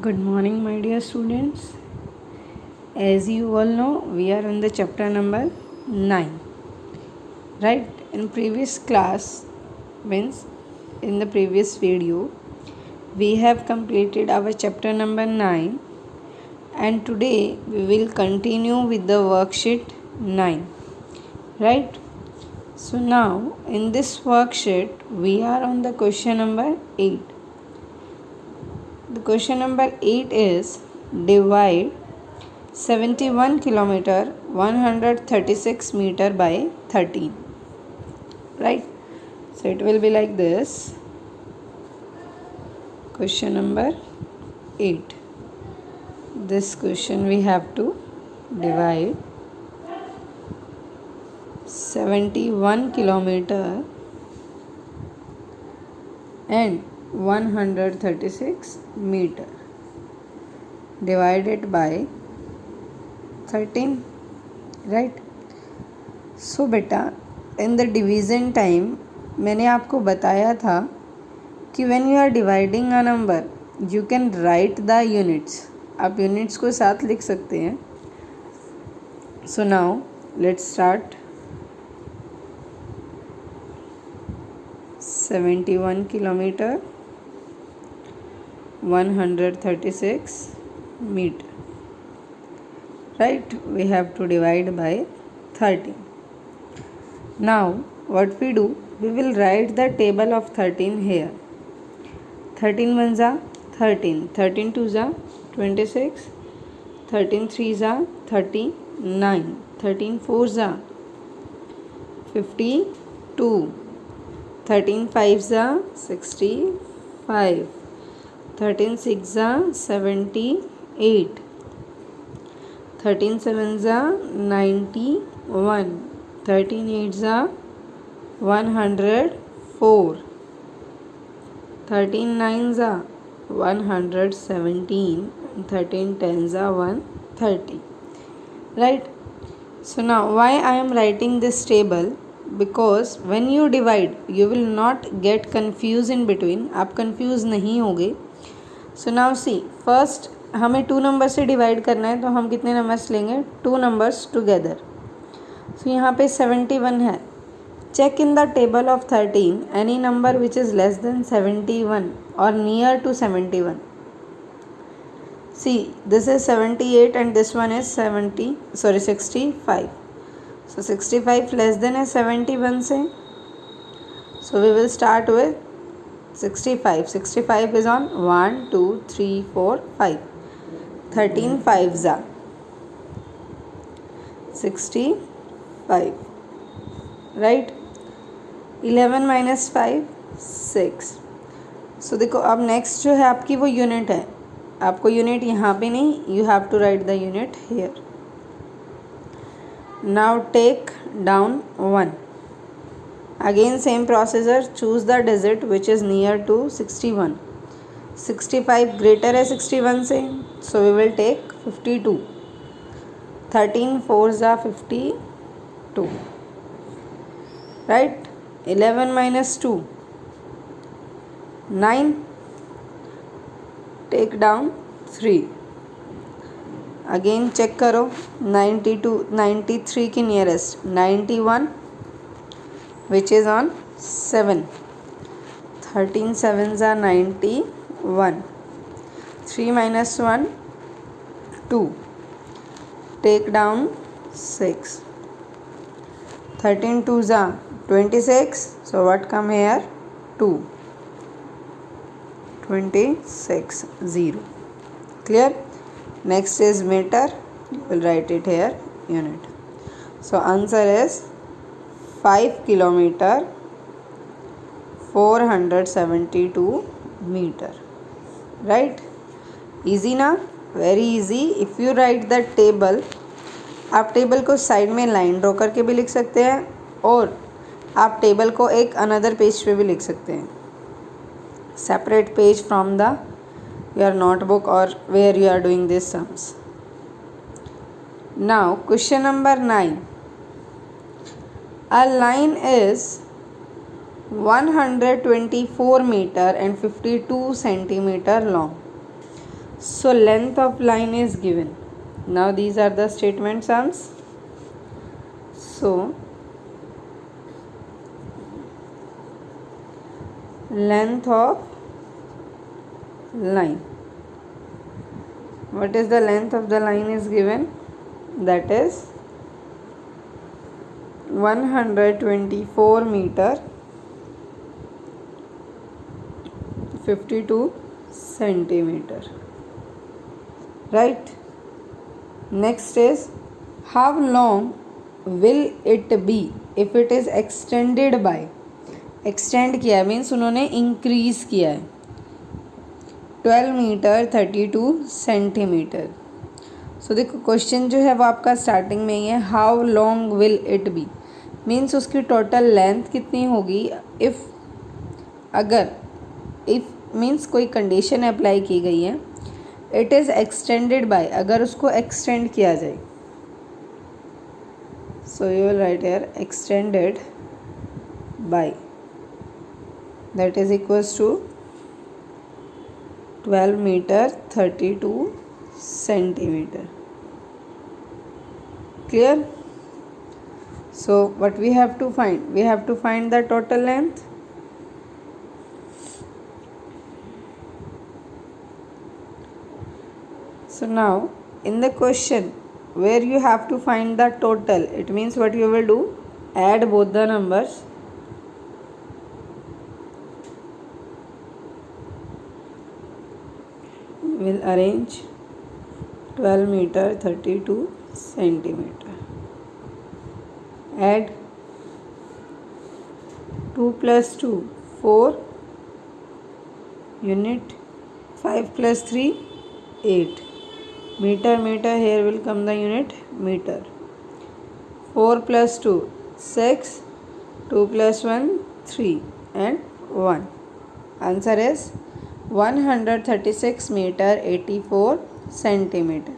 Good morning, my dear students. As you all know, we are on the chapter number 9. Right? In previous class, means in the previous video, we have completed our chapter number 9, and today we will continue with the worksheet 9. Right? So now in this worksheet, we are on the question number 8. The question number 8 is divide 71 kilometer 136 meter by 13. Right? So it will be like this. Question number 8. This question we have to divide 71 kilometer and 136 meter divided by 13. Right? So बेटा in the division time मैंने आपको बताया था कि when you are dividing a number you can write the units. आप units को साथ लिख सकते हैं. So now let's start. 71 kilometre 136 meter. Right? We have to divide by 13. Now what we do, we will write the table of 13 here. 13 1 जा 13, 13 2 जा 26, 13 3 जा 39, 13 4 जा 52, 13 5 जा 65, 13 6 जा 78, 13 7 जा 91, 13 8 जा 104, 13 9 जा 117, and 13 10 जा 130. Right? So now why I am writing this table? Because when you divide you will not get confused in between. आप confuse नहीं होगे. So now see, first हमें 2 नंबर से डिवाइड करना है, तो हम कितने नंबर्स लेंगे? 2 नंबर्स टुगेदर. सो यहाँ पे 71 है. Check in the table of 13 any number which is less than 71 और near to 71. See this is 78 and this one is 65. So 65 less than है 71 से. So we will start with 65. 65 is on 1 2 3 4 5. 13 5 जा 65. Right? 11 minus 5 6. सो देखो अब next जो है आपकी वो यूनिट है. आपको यूनिट यहाँ पे नहीं, you have to write the unit here. Now take down 1. Again same procedure, choose the digit which is near to 61. 65 greater है 61 से, so we will take 52. 13 4 जा 52. Right? 11 minus 2 9. Take down 3. Again check करो. 92 93 की nearest 91 which is on 7. 13 7 जा 91. 3 minus 1 2. Take down 6. 13 2 जा 26. So what come here? 2. 26 0. Clear? Next is meter. You will write it here, unit. So answer is 5 kilometer 472 meter. Right? Easy ना? Very easy. If you write the table, आप table को side में line draw करके भी लिख सकते हैं, और आप टेबल को एक अनदर पेज पे भी लिख सकते हैं. Separate page from the your notebook और where you are doing this sums. Now question number 9. A line is 124 meter and 52 centimeter long. So length of line is given. Now these are the statement sums. So length of line. What is the length of the line is given? That is 124 meter 52 centimeter. Right. Next is, how long will it be if it is extended by. extend किया है means उन्होंने increase किया है 12 metre 32 centimetre. सो देखो question जो है वो आपका स्टार्टिंग में ही है, how long will it be means उसकी टोटल लेंथ कितनी होगी. इफ़ मीन्स कोई कंडीशन अप्लाई की गई है. इट इज़ एक्सटेंडेड बाय, अगर उसको एक्सटेंड किया जाए. So you will write here extended by, that is equals to 12 metre 32 centimeter. Clear? So what we have to find? We have to find the total length. So now in the question where you have to find the total, it means what you will do, add both the numbers. Will arrange 12 meter 32 centimeter. Add 2 plus 2 4 unit, 5 plus 3 8 meter. Here will come the unit meter. 4 plus 2 6, 2 plus 1 3 and 1. Answer is 136 meter 84 centimeter.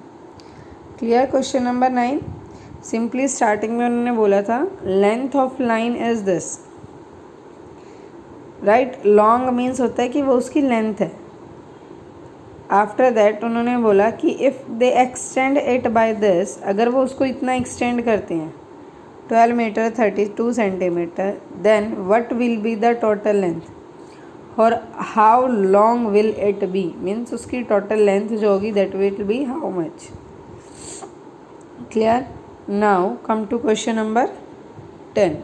Clear. Question number 9. Simply starting में उन्होंने बोला था length of line is this. Right. Long means होता है कि वो उसकी length है. आफ्टर दैट उन्होंने बोला कि if they extend it by this, अगर वो उसको इतना एक्सटेंड करते हैं 12 metre 32 centimetre, then what will be the total length. और how long will it be means उसकी टोटल लेंथ जो होगी that will be how much. Clear. Now come to question number 10.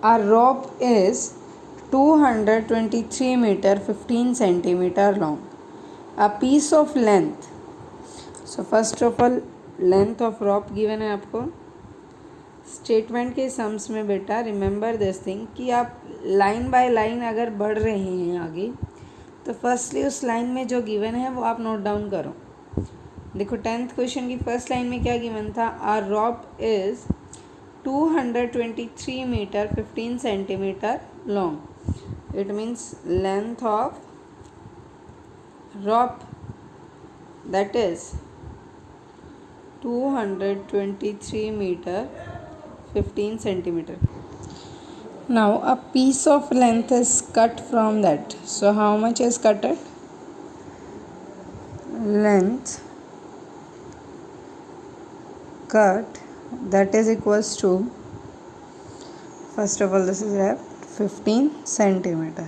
A rope is 223 meter 15 centimeter long. A piece of length. So first of all length of rope given है आपको. Statement के sums में बेटा remember this thing कि आप line by line अगर बढ़ रहे हैं आगे, तो फर्स्टली उस लाइन में जो गिवन है वो आप नोट डाउन करो. देखो 10th क्वेश्चन की फर्स्ट लाइन में क्या गिवन था. Our rope is 223 metre 15 centimetre long. It means length of rope that is 223 metre 15 centimeter. Now a piece of length is cut from that. So how much is cutted? Length cut, that is equals to, first of all this is left 15 centimeter.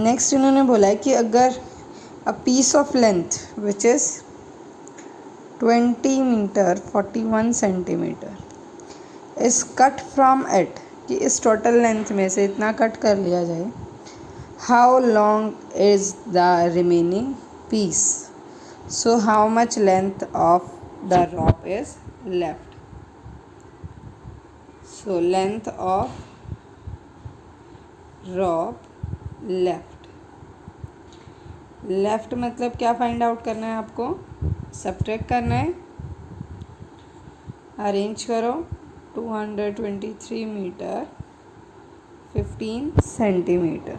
Next इन्होंने बोला है कि अगर a piece of length which is 20 metre 41 centimetre is cut from it, कि इस total length में से इतना कट कर लिया जाए. How long is the remaining piece. So how much length of the rope is left. So length of rope left. Left मतलब क्या फाइंड आउट करना है आपको, सब्ट्रैक्ट करना है. अरेंज करो 223 metre 15 centimetre,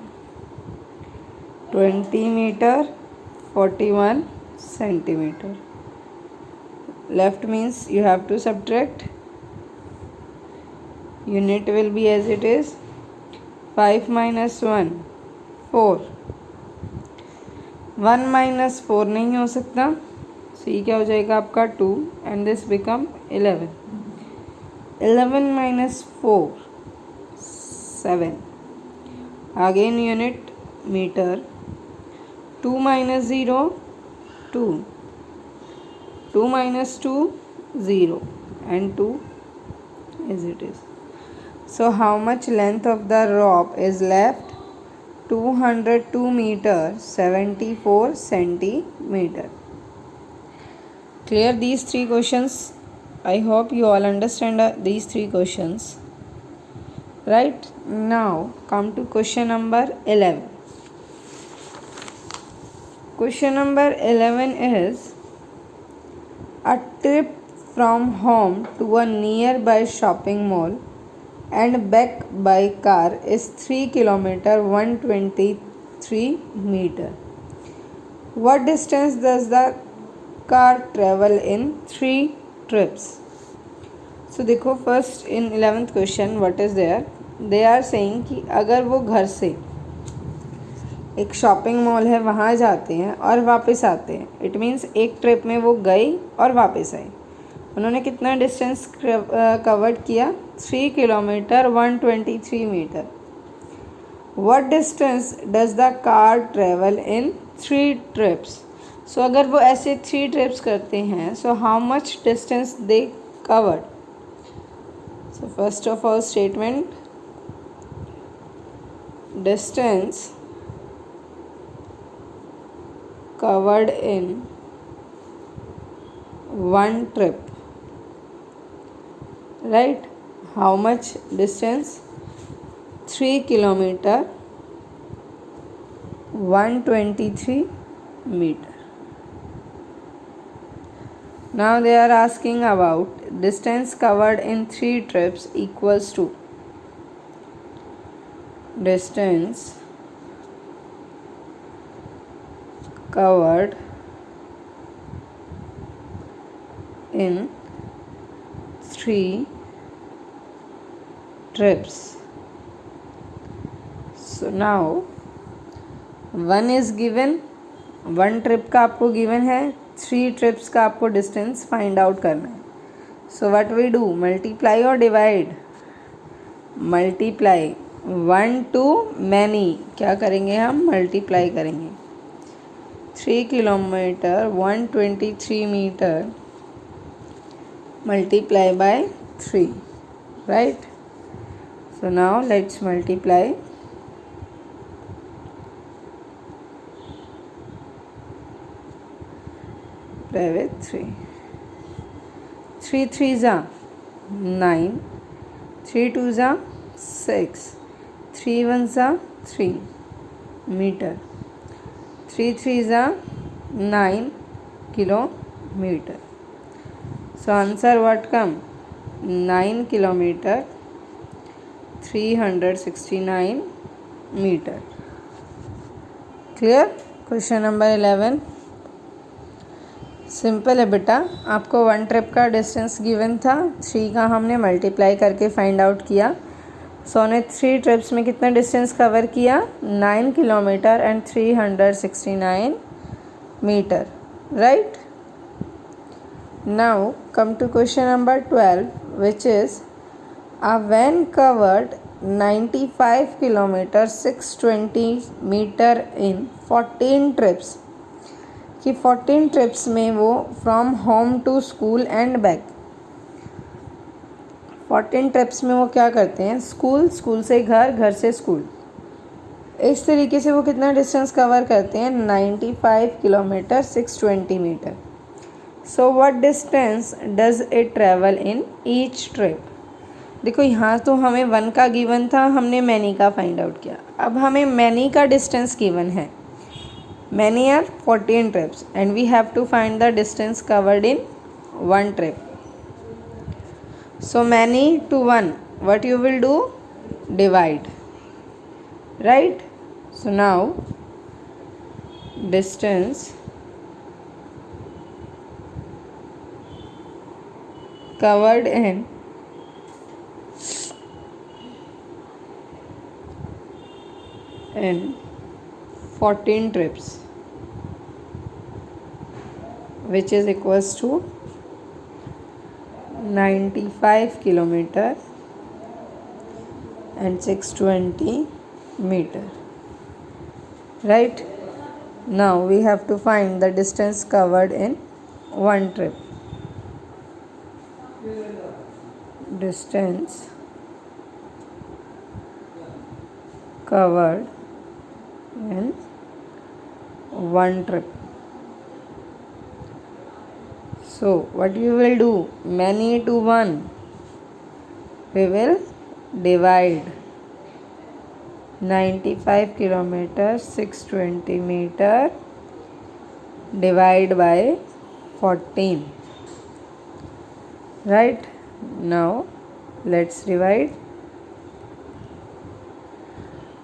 20 metre 41 centimetre. Left means you have to subtract. Unit will be as it is. 5 minus 1 4, 1 minus 4 नहीं हो सकता, so ये क्या हो जाएगा आपका 2 and this become 11. 11 minus 4 7, again unit meter. 2 minus 0 2, 2 minus 2 0 and 2 as it is. So how much length of the rope is left? 202 meter 74 centimeter. Clear these three questions? I hope you all understand these three questions. Right, now come to question number 11. Question number 11 is, a trip from home to a nearby shopping mall and back by car is 3 km 123 meter. What distance does the car travel in 3 trips? So देखो, first in 11th question what is there? They are saying कि अगर वो घर से एक shopping mall है वहाँ जाते हैं और वापस आते हैं, इट मीन्स एक ट्रिप में वो गई और वापस आई, उन्होंने कितना डिस्टेंस कवर्ड किया? 3 kilometre 123 metre. What distance does the car travel in 3 trips? So अगर वो ऐसे 3 ट्रिप्स करते हैं, so how much distance they covered? So first of all statement, distance covered in one trip, right? How much distance? 3 kilometer 123 meter. Now they are asking about distance covered in 3 trips equals to distance covered in 3 trips. So now 1 is given, 1 trip का आपको given है, 3 trips का आपको distance find out करना है. So what we do, multiply और divide? Multiply 1 to many, क्या करेंगे हम? मल्टीप्लाई करेंगे. 3 kilometre 123 metre multiply by 3, right? So now let's multiply. With 3. 3 3s are 9, 3 2s are 6, 3 1s are 3 meter. 3 3s are 9 kilometer. So answer what come? 9 kilometer 369 meter. Clear? Question number 11. Simple है बेटा, आपको 1 trip का distance given था, 3 का हमने multiply करके find out किया. सो ने 3 ट्रिप्स में कितना डिस्टेंस कवर किया? 9 kilometre and 369 metre, right? Now come to question number 12 which is, a van covered 95 kilometre 620 metre in 14 trips, कि 14 ट्रिप्स में वो from home to school and back, 14 trips में वो क्या करते हैं? स्कूल, स्कूल से घर, घर से स्कूल, इस तरीके से वो कितना डिस्टेंस कवर करते हैं? 95 kilometre 620 metre. So what distance does it travel in each trip? देखो यहाँ तो हमें 1 का गिवन था, हमने मैनी का फाइंड आउट किया. अब हमें मैनी का डिस्टेंस गिवन है. Many are 14 trips and we have to find the distance covered in 1 trip. So many to 1, what you will do? Divide, right? So now distance covered in in 14 trips, which is equals to 95 kilometer and 620 meter. Right? Now we have to find the distance covered in one trip. Distance covered in one trip. So what you will do? Many to 1. We will divide 95 kilometers 620 meter divide by 14. Right? Now let's divide.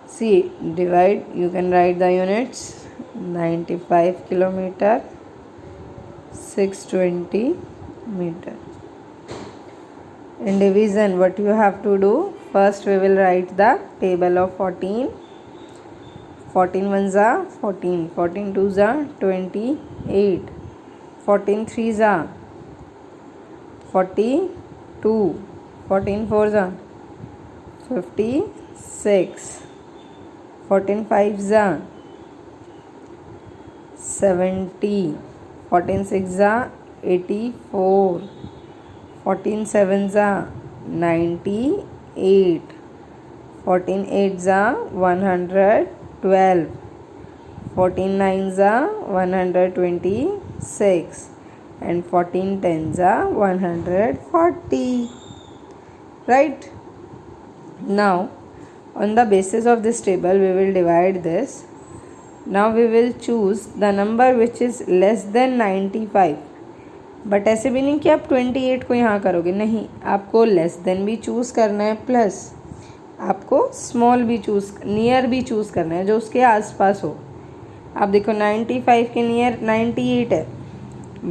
See, divide, you can write the units. 95 kilometer 620 meter. In division, what you have to do? First we will write the table of 14. 14 ones are 14, 14 twos are 28, 14 threes are 42, 14 fours are 56, 14 fives are 70, 14 sixes are 84, 14 sevens are 98, 14 eights are 112, 14 nines are 126, and 14 tens are 140. Right? Now on the basis of this table we will divide this. Now we will choose the number which is less than 95. But ऐसे भी नहीं कि आप 28 को यहाँ करोगे, नहीं, आपको लेस देन भी चूज़ करना है प्लस आपको स्मॉल भी चूज़, नियर भी चूज़ करना है जो उसके आसपास हो. आप देखो 95 के नियर 98 है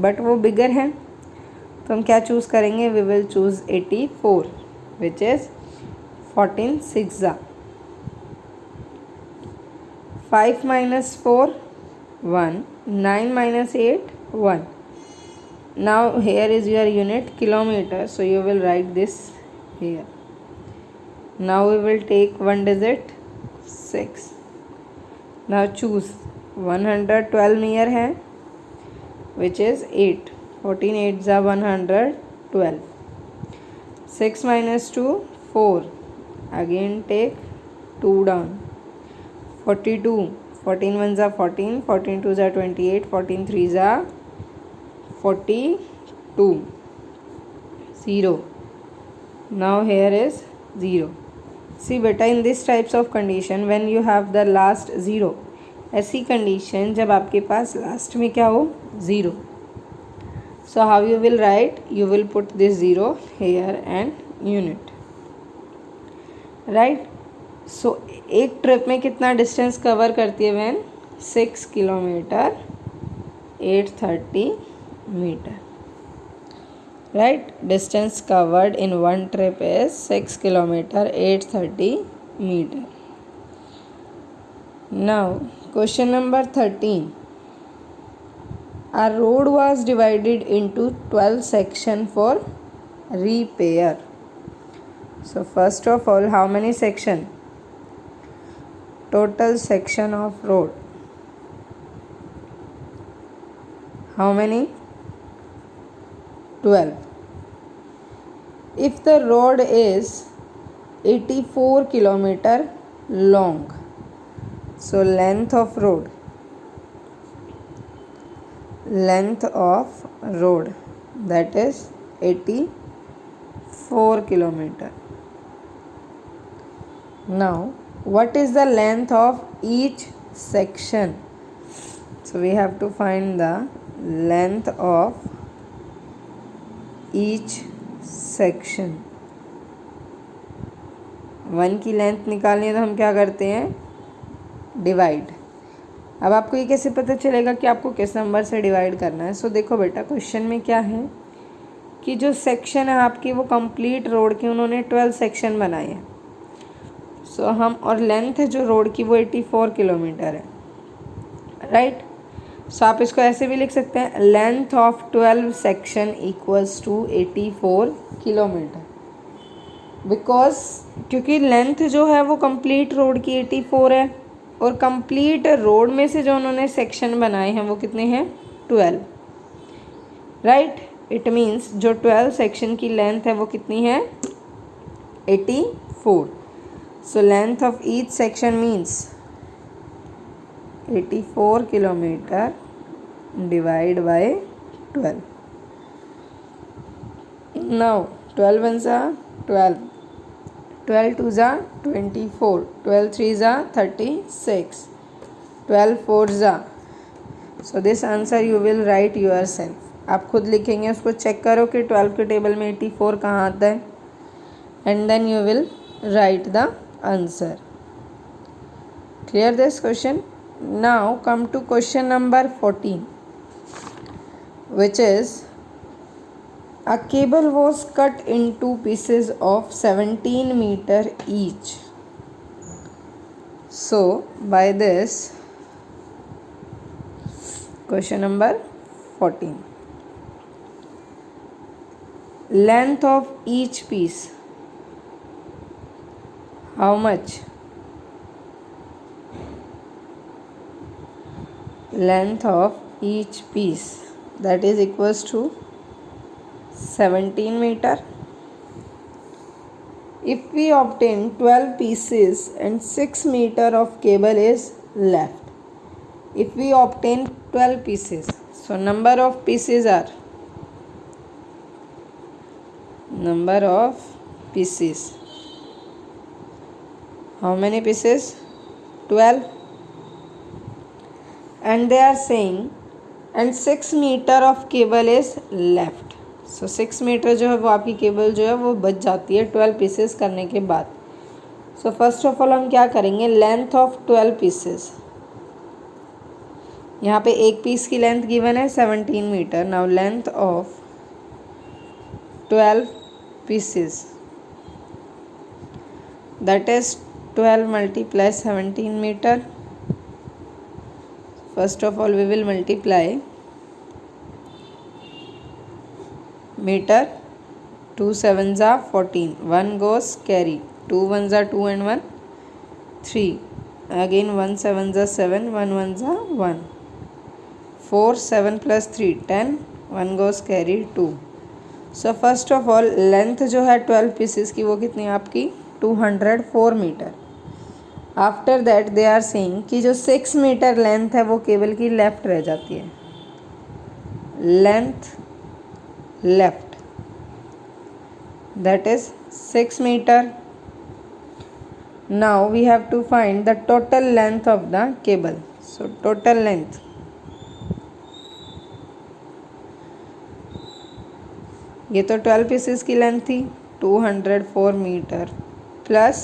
बट वो बिगर है तो हम क्या चूज़ करेंगे? We will choose 84 which is 14 6 5 minus 4 1, 9 minus 8 1. Now here is your unit kilometer, so you will write this here. Now we will take one digit 6. Now choose 112 near है which is 8. 14 8s are 112. 6 minus 2 4. Again take 2 down. 42. 14 ones are 14. 14 twos are 28. 14 threes are 42. 0. Now here is 0. See beta, in this types of condition when you have the last 0, ऐसी condition जब आपके पास last में क्या हो? 0. So how you will write? You will put this 0 here and unit. Right? So एक trip में कितना distance cover करती है van? 6 kilometre 830 metre. Right? Distance covered in one trip is 6 kilometer 830 meter. Now question number 13. A road was divided into 12 sections for repair. So first of all, how many sections? Total section of road. How many? 12. If the road is 84 kilometer long, so length of road that is 84 kilometer. Now what is the length of each section? So we have to find the length of each section. 1 की length निकालनी है तो हम क्या करते हैं? Divide. अब आपको ये कैसे पता चलेगा कि आपको किस नंबर से डिवाइड करना है? सो देखो बेटा, क्वेश्चन में क्या है कि जो सेक्शन है आपकी वो कंप्लीट रोड की उन्होंने 12 सेक्शन बनाए हैं. सो हम और लेंथ है जो रोड की वो 84 किलोमीटर है, राइट। सो आप इसको ऐसे भी लिख सकते हैं, length of 12 section equals to 84 kilometre, because क्योंकि लेंथ जो है वो कंप्लीट रोड की 84 है और कंप्लीट रोड में से जो उन्होंने सेक्शन बनाए हैं वो कितने हैं, 12, राइट। इट मीन्स जो 12 सेक्शन की लेंथ है वो कितनी है, 84। सो length of each section means 84 kilometre divide by 12। Now 12 one ज़ा 12, 12 टू ज़ा 24, 12 थ्री ज़ा 36, 12 फोर ज़ा। So this answer you will write yourself. आप खुद लिखेंगे, उसको चेक करो कि 12 के टेबल में 84 कहाँ आता है, and then you will write the answer. Clear this question. Now come to question number 14, which is a cable was cut into pieces of 17 meter each. So by this, question number 14, length of each piece, how much? Length of each piece, that is equals to 17 meter. If we obtain 12 pieces and 6 meter of cable is left. If we obtain 12 pieces, so number of pieces are, number of pieces, how many pieces, 12, and they are saying and 6 meter of cable is left. सो 6 metre जो है वो आपकी cable जो है वो बच जाती है 12 पीसेस करने के बाद। सो फर्स्ट ऑफ ऑल हम क्या करेंगे, लेंथ ऑफ 12 पीसेस, यहाँ पे एक पीस की लेंथ गिवन है 17 metre. Now length of 12 pieces, that is 12 multiply 17 metre. First of all we will multiply metre, 2 7 ज़ा 14, 1 goes carry, 2 1 ज़ा 2 and 1 3, again 1 7 ज़ा 7, 1 1 ज़ा 1, 4 7 plus 3 10, 1 goes carry 2। So first of all length जो है 12 pieces की वो कितनी है आपकी 204 metre. After that they are saying कि जो 6 मीटर लेंथ है वो केबल की लेफ्ट रह जाती है, length left, that is 6 meter. Now we have to find the total length of the cable. So total length, ये तो 12 पीसेस की लेंथ थी 204 metre plus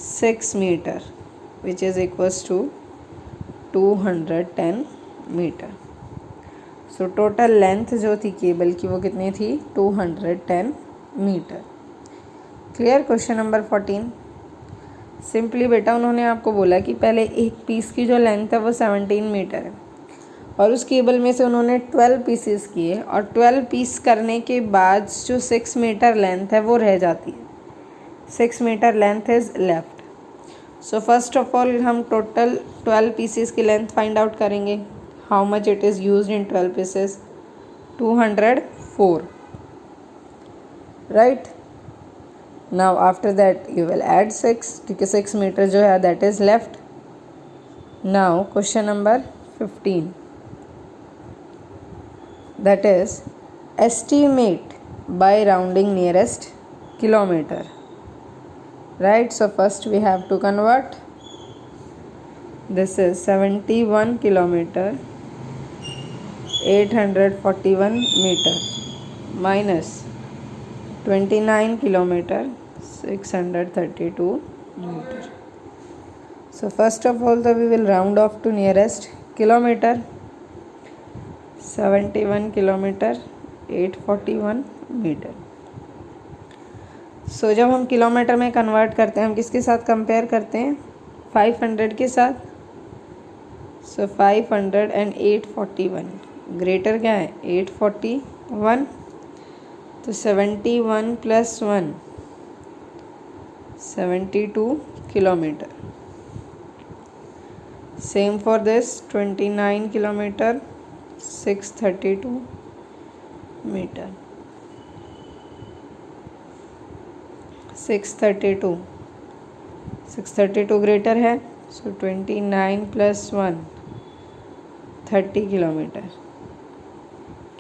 6 metre which is equals to 210 metre. So total length जो थी cable की वो कितनी थी 210 metre. Clear. Question number 14, simply बेटा उन्होंने आपको बोला कि पहले एक पीस की जो लेंथ है वो 17 मीटर है और उस केबल में से उन्होंने 12 पीसेस किए और 12 पीस करने के बाद जो 6 मीटर लेंथ है वो रह जाती है, 6 metre length is left. So first of all हम टोटल 12 पीसेस की लेंथ फाइंड आउट करेंगे। How much it is used in 12 pieces, 204, right। Now after that you will add 6 क्योंकि 6 मीटर जो है that is left। Now question number 15, that is estimate by rounding nearest kilometer, right। So first we have to convert, this is 71 kilometer 841 meter minus 29 kilometer 632 meter। So first of all we will round off to nearest kilometer, 71 kilometer 841 meter। सो जब हम kilometre में convert करते हैं हम किसके साथ compare करते हैं? 500 के साथ। सो 500 एंड 841 ग्रेटर क्या है? 841। तो 71 + 1 72 kilometre. Same for this 29 kilometre 632 metre. 632 greater है। So 29 + 1 30 kilometre.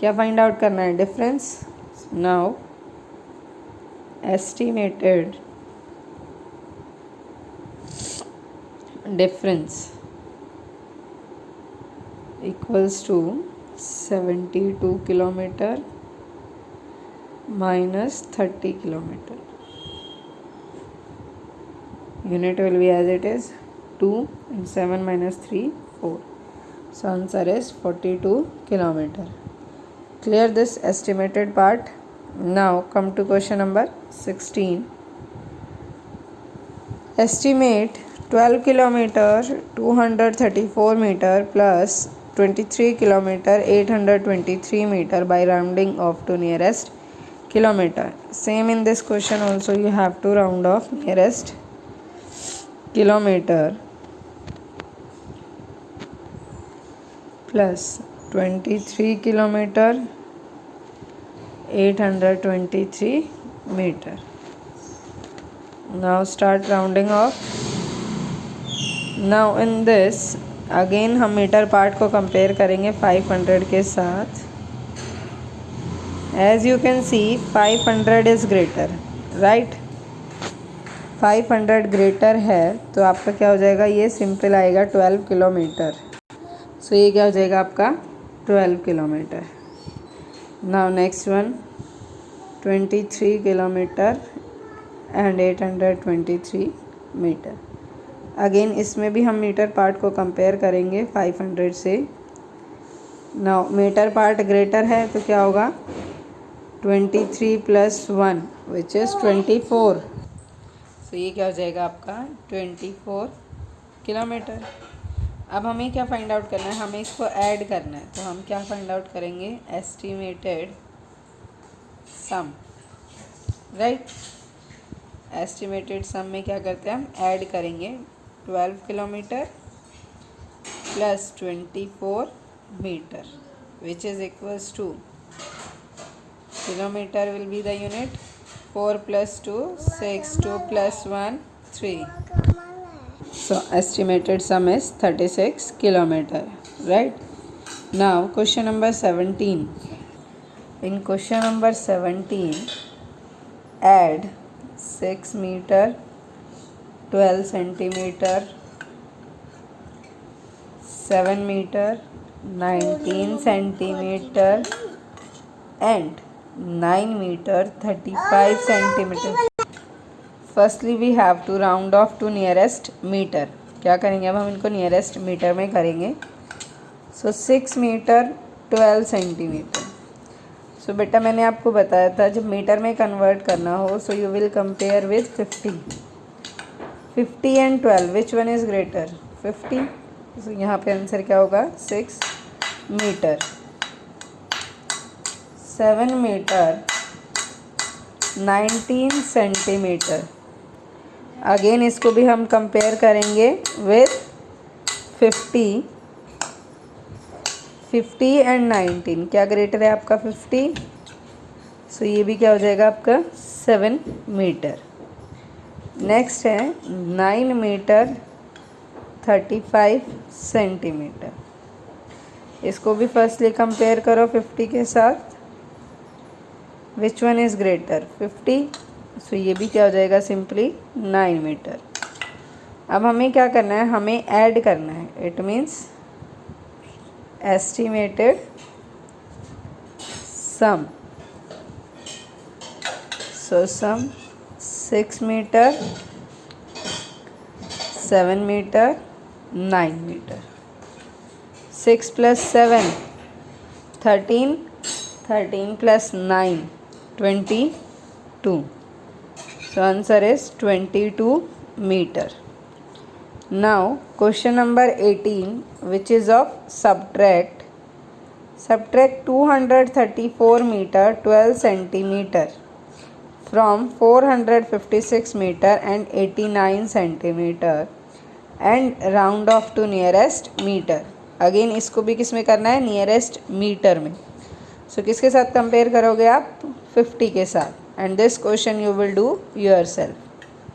क्या फाइंड आउट करना है? Difference. Now estimated difference equals to 72 kilometre minus 30 kilometer. Unit will be as it is 2 and 7 minus 3 4. So answer is 42 kilometer. Clear this estimated part. Now come to question number 16. Estimate 12 kilometer 234 meter plus 23 kilometer 823 meter by rounding off to nearest kilometer. Same in this question also, you have to round off nearest kilometer plus 23 kilometer 823 meter. Now start rounding off. Now in this again हम metre part को compare करेंगे 500 के साथ. As you can see 500 is greater, right. 500 greater है तो आपका क्या हो जाएगा? ये सिंपल आएगा 12 किलोमीटर. सो ये क्या हो जाएगा आपका? 12 kilometre. Now next one 23 kilometre and 823 metre. Again इसमें भी हम मीटर पार्ट को कंपेयर करेंगे 500 से. नाउ मीटर पार्ट ग्रेटर है तो क्या होगा? 23 + 1 विच इज़ 24. सो ये क्या हो जाएगा आपका? 24 किलोमीटर. अब हमें क्या फाइंड आउट करना है? हमें इसको ऐड करना है. तो हम क्या फाइंड आउट करेंगे? Estimated sum, right. Estimated sum में क्या करते हैं? हम ऐड करेंगे 12 kilometre plus 24 metre which is equals to, kilometre will be the unit. 4 + 2 6, 2 + 1 3. So estimated sum is 36 kilometer, right. Now question number 17. In question number 17 add 6 meter 12 centimeter 7 meter 19 centimeter and 9 meter 35 centimeter. Firstly we have to round off to nearest meter. क्या करेंगे? अब हम इनको nearest metre में करेंगे. सो 6 metre 12 centimetre. सो बेटा मैंने आपको बताया था जब मीटर में कन्वर्ट करना हो सो you will compare with 50 and 12. Which one is greater? 50. सो यहाँ पे आंसर क्या होगा? 6 मीटर. 7 metre 19 centimetre. अगेन इसको भी हम कंपेयर करेंगे विथ 50 एंड 19. क्या ग्रेटर है आपका? 50. सो ये भी क्या हो जाएगा आपका? 7 मीटर. नेक्स्ट है 9 मीटर 35 सेंटीमीटर. इसको भी फर्स्टली कंपेयर करो 50 के साथ. Which one is greater? 50. So ये भी क्या हो जाएगा? Simply 9 metre. अब हमें क्या करना है? हमें ऐड करना है. It means estimated sum. So sum 6 metre 7 metre 9 metre. 6 + 7 13 + 9 22. So answer is 22 meter. Now question number 18, which is of subtract. Subtract 234 meter 12 centimeter from 456 meter and 89 centimeter and round off to nearest meter. Again इसको भी किस में करना है, nearest metre में. सो किसके साथ compare करोगे आप, 50 के साथ. And this question you will do your self.